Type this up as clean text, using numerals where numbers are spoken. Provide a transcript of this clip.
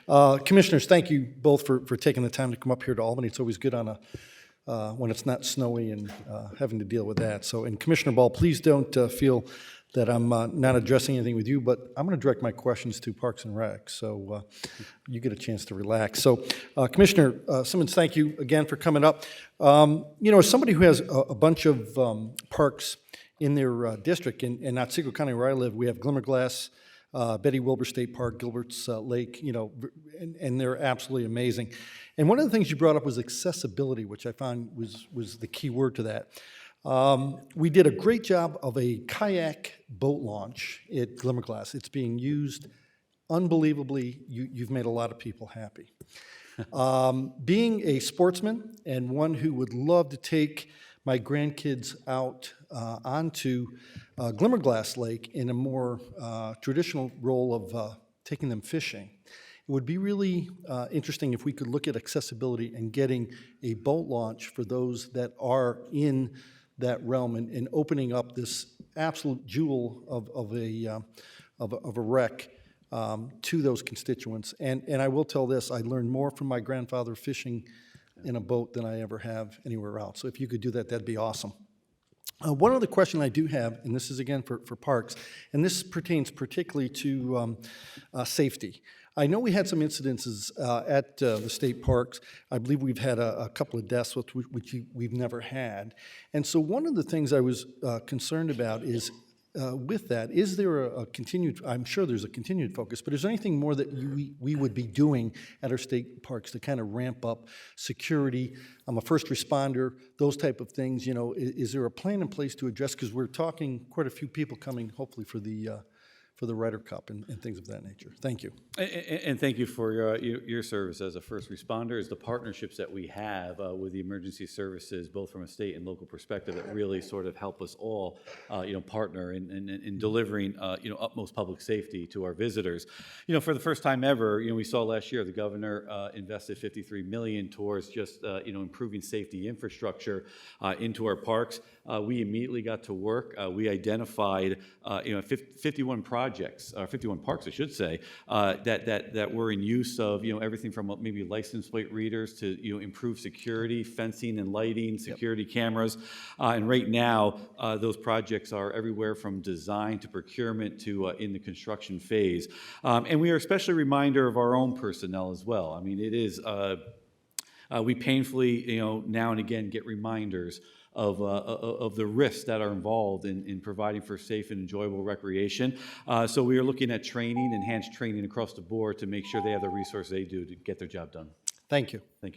Commissioners, thank you both for taking the time to come up here to Albany. It's always good on when it's not snowy and having to deal with that. So, and Commissioner Ball, please don't feel that I'm not addressing anything with you, but I'm going to direct my questions to Parks and Rec, so you get a chance to relax. So, Commissioner Simmons, thank you again for coming up. As somebody who has a bunch of parks in their district, in Otsego County where I live, we have Glimmerglass, Betty Wilbur State Park, Gilbert's Lake, and they're absolutely amazing. And one of the things you brought up was accessibility, which I found was the key word to that. We did a great job of a kayak boat launch at Glimmerglass. It's being used unbelievably. You've made a lot of people happy. Being a sportsman and one who would love to take my grandkids out onto Glimmerglass Lake in a more traditional role of taking them fishing, it would be really interesting if we could look at accessibility and getting a boat launch for those that are in that realm and opening up this absolute jewel of a wreck to those constituents. And I will tell this, I learned more from my grandfather fishing in a boat than I ever have anywhere else. So if you could do that, that'd be awesome. One other question I do have, and this is again for parks, and this pertains particularly to safety. I know we had some incidences at the state parks. I believe we've had a couple of deaths, which we've never had. And so one of the things I was concerned about is, with that, is there a continued, I'm sure there's a continued focus, but is there anything more that we would be doing at our state parks to kind of ramp up security? I'm a first responder, those type of things, is there a plan in place to address, because we're talking quite a few people coming hopefully for the Ryder Cup and things of that nature. Thank you. And thank you for your service as a first responder, as the partnerships that we have with the emergency services, both from a state and local perspective, that really sort of help us all, partner in delivering, utmost public safety to our visitors. For the first time ever, we saw last year the governor invested $53 million towards just, improving safety infrastructure into our parks. We immediately got to work. We identified, 51 projects, 51 parks, I should say, that were in use of, everything from maybe license plate readers to, improve security, fencing and lighting, security cameras. And right now, those projects are everywhere from design to procurement to in the construction phase. And we are especially a reminder of our own personnel as well. I mean, it is, we painfully, now and again get reminders of the risks that are involved in providing for safe and enjoyable recreation. So we are looking at training, enhanced training across the board to make sure they have the resources they do to get their job done. Thank you. Thank you.